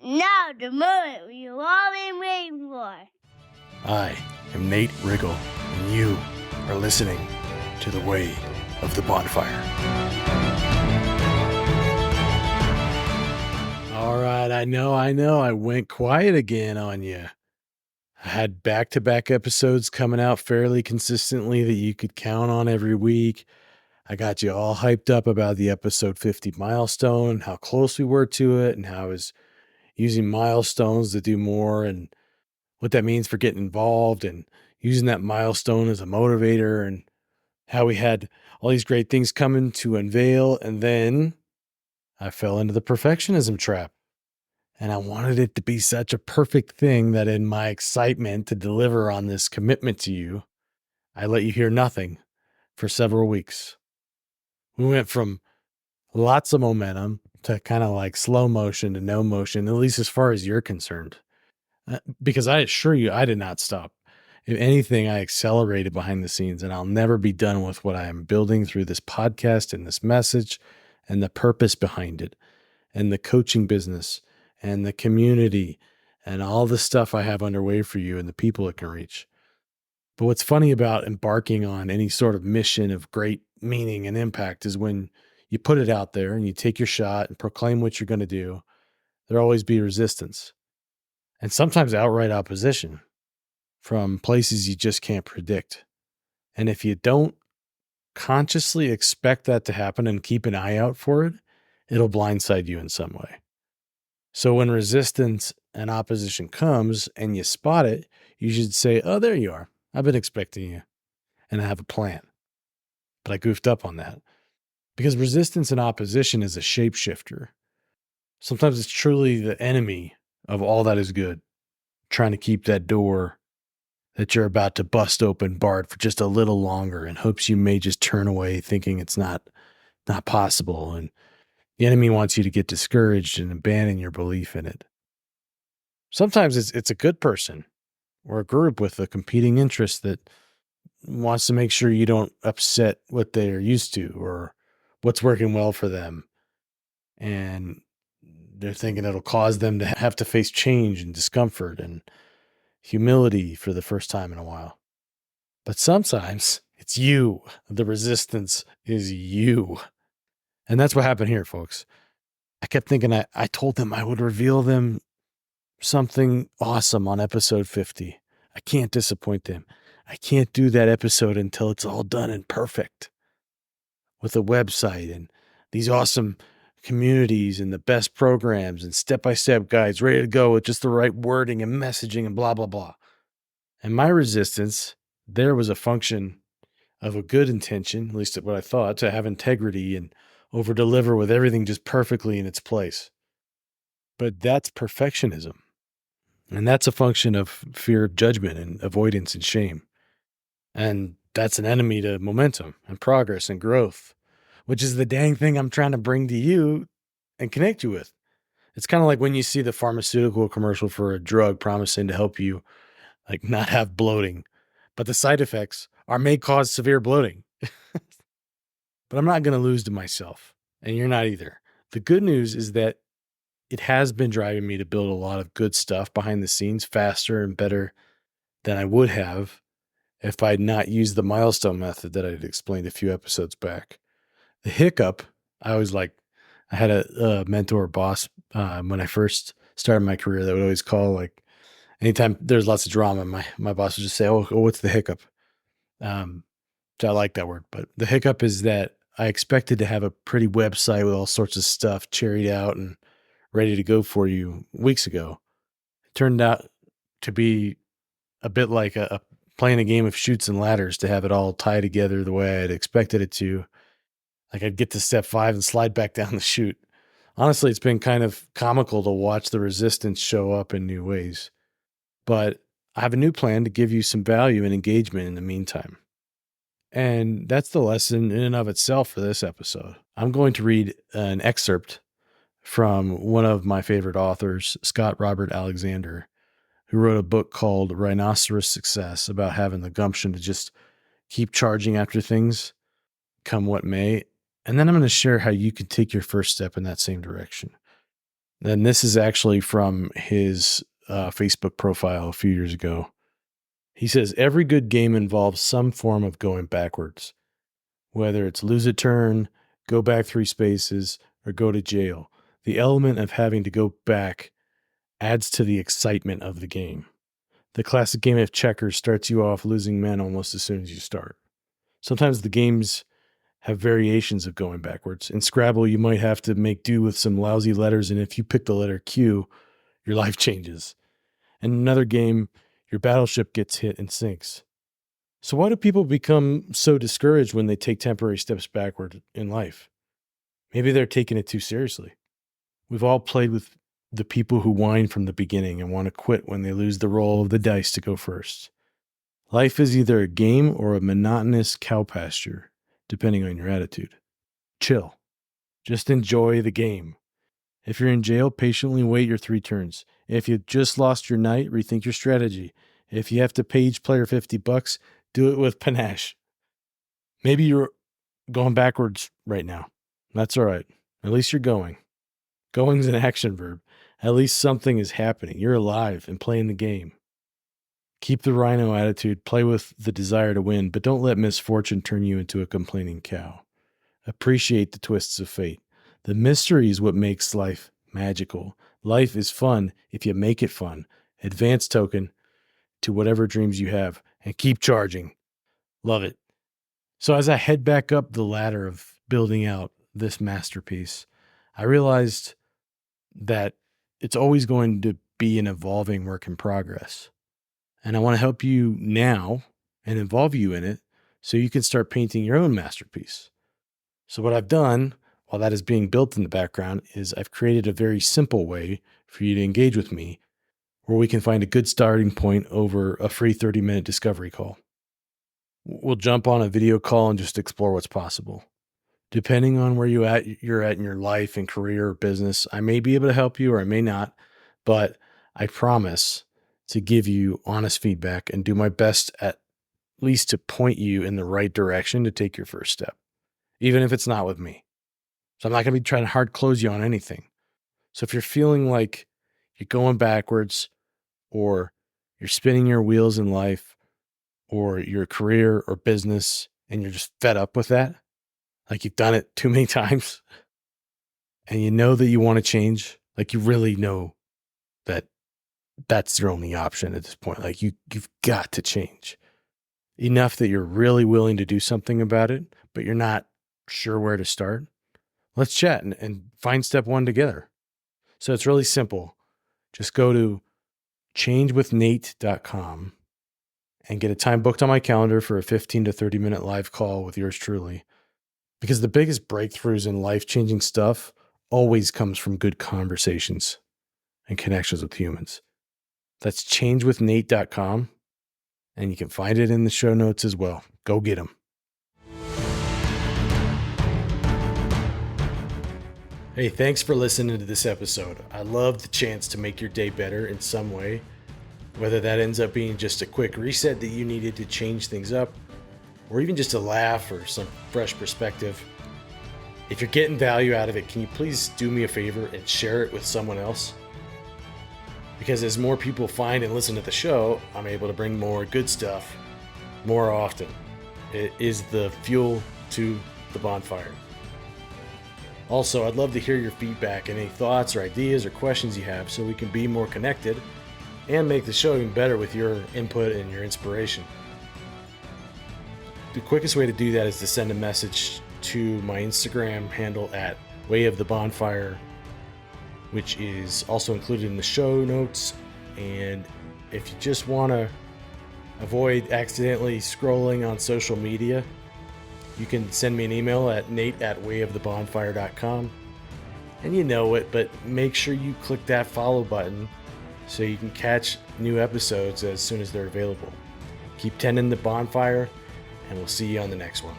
Now the moment you've all been waiting for. I am Nate Riggle, and you are listening to The Way of the Bonfire. All right, I know, I went quiet again on you. I had back-to-back episodes coming out fairly consistently that you could count on every week. I got you all hyped up about the episode 50 milestone, how close we were to it, and how I was using milestones to do more and what that means for getting involved and using that milestone as a motivator and how we had all these great things coming to unveil. And then I fell into the perfectionism trap. And I wanted it to be such a perfect thing that in my excitement to deliver on this commitment to you, I let you hear nothing for several weeks. We went from lots of momentum to kind of like slow motion to no motion, at least as far as you're concerned. Because I assure you, I did not stop. If anything, I accelerated behind the scenes, and I'll never be done with what I am building through this podcast and this message and the purpose behind it and the coaching business and the community and all the stuff I have underway for you and the people it can reach. But what's funny about embarking on any sort of mission of great meaning and impact is when you put it out there and you take your shot and proclaim what you're going to do, there'll always be resistance and sometimes outright opposition from places you just can't predict. And if you don't consciously expect that to happen and keep an eye out for it, it'll blindside you in some way. So when resistance and opposition comes and you spot it, you should say, oh, there you are. I've been expecting you and I have a plan. But I goofed up on that because resistance and opposition is a shapeshifter. Sometimes it's truly the enemy of all that is good, trying to keep that door that you're about to bust open barred for just a little longer in hopes you may just turn away thinking it's not possible. And the enemy wants you to get discouraged and abandon your belief in it. Sometimes it's a good person or a group with a competing interest that wants to make sure you don't upset what they're used to or what's working well for them. And they're thinking it'll cause them to have to face change and discomfort and humility for the first time in a while. But sometimes it's you. The resistance is you. And that's what happened here, folks. I kept thinking I told them I would reveal them something awesome on episode 50. I can't disappoint them. I can't do that episode until it's all done and perfect with a website and these awesome communities and the best programs and step-by-step guides ready to go with just the right wording and messaging and blah, blah, blah. And my resistance there was a function of a good intention, at least what I thought, to have integrity and over-deliver with everything just perfectly in its place. But that's perfectionism. And that's a function of fear of judgment and avoidance and shame. And that's an enemy to momentum and progress and growth, which is the dang thing I'm trying to bring to you and connect you with. It's kind of like when you see the pharmaceutical commercial for a drug promising to help you like not have bloating, but the side effects may cause severe bloating. But I'm not going to lose to myself, and you're not either. The good news is that it has been driving me to build a lot of good stuff behind the scenes faster and better than I would have if I'd not used the milestone method that I'd explained a few episodes back. The hiccup, I had a mentor boss when I first started my career that would always call, like, anytime there's lots of drama, my boss would just say, oh, what's the hiccup? So I like that word, but the hiccup is that I expected to have a pretty website with all sorts of stuff cherried out and ready to go for you weeks ago. It turned out to be a bit like a playing a game of chutes and ladders to have it all tie together the way I'd expected it to. Like I'd get to step 5 and slide back down the chute. Honestly, it's been kind of comical to watch the resistance show up in new ways. But I have a new plan to give you some value and engagement in the meantime. And that's the lesson in and of itself for this episode. I'm going to read an excerpt from one of my favorite authors, Scott Robert Alexander, who wrote a book called Rhinoceros Success about having the gumption to just keep charging after things, come what may. And then I'm going to share how you can take your first step in that same direction. And this is actually from his Facebook profile a few years ago. He says, every good game involves some form of going backwards, whether it's lose a turn, go back 3 spaces, or go to jail. The element of having to go back adds to the excitement of the game. The classic game of checkers starts you off losing men almost as soon as you start. Sometimes the games have variations of going backwards. In Scrabble, you might have to make do with some lousy letters, and if you pick the letter Q, your life changes. In another game, your battleship gets hit and sinks. So why do people become so discouraged when they take temporary steps backward in life? Maybe they're taking it too seriously. We've all played with the people who whine from the beginning and want to quit when they lose the roll of the dice to go first. Life is either a game or a monotonous cow pasture, depending on your attitude. Chill. Just enjoy the game. If you're in jail, patiently wait your 3 turns. If you just lost your knight, rethink your strategy. If you have to pay each player $50, do it with panache. Maybe you're going backwards right now. That's all right. At least you're going. Going's an action verb. At least something is happening. You're alive and playing the game. Keep the rhino attitude, play with the desire to win, but don't let misfortune turn you into a complaining cow. Appreciate the twists of fate. The mystery is what makes life magical. Life is fun if you make it fun. Advance token to whatever dreams you have and keep charging. Love it. So as I head back up the ladder of building out this masterpiece, I realized that it's always going to be an evolving work in progress. And I want to help you now and involve you in it so you can start painting your own masterpiece. So what I've done while that is being built in the background is I've created a very simple way for you to engage with me where we can find a good starting point over a free 30-minute discovery call. We'll jump on a video call and just explore what's possible. Depending on where you're at in your life and career or business, I may be able to help you or I may not, but I promise to give you honest feedback and do my best at least to point you in the right direction to take your first step, even if it's not with me. So I'm not going to be trying to hard close you on anything. So if you're feeling like you're going backwards or you're spinning your wheels in life or your career or business and you're just fed up with that, like you've done it too many times and you know that you want to change, like you really know that that's your only option at this point. Like you've got to change enough that you're really willing to do something about it, but you're not sure where to start. Let's chat and find step 1 together. So it's really simple. Just go to changewithnate.com and get a time booked on my calendar for a 15 to 30 minute live call with yours truly. Because the biggest breakthroughs in life-changing stuff always comes from good conversations and connections with humans. That's changewithnate.com, and you can find it in the show notes as well. Go get them. Hey, thanks for listening to this episode. I love the chance to make your day better in some way, whether that ends up being just a quick reset that you needed to change things up, or even just a laugh or some fresh perspective. If you're getting value out of it, can you please do me a favor and share it with someone else? Because as more people find and listen to the show, I'm able to bring more good stuff more often. It is the fuel to the bonfire. Also, I'd love to hear your feedback and any thoughts or ideas or questions you have so we can be more connected and make the show even better with your input and your inspiration. The quickest way to do that is to send a message to my Instagram handle at wayofthebonfire, which is also included in the show notes. And if you just want to avoid accidentally scrolling on social media, you can send me an email at nate@wayofthebonfire.com. And you know it, but make sure you click that follow button so you can catch new episodes as soon as they're available. Keep tending the bonfire, and we'll see you on the next one.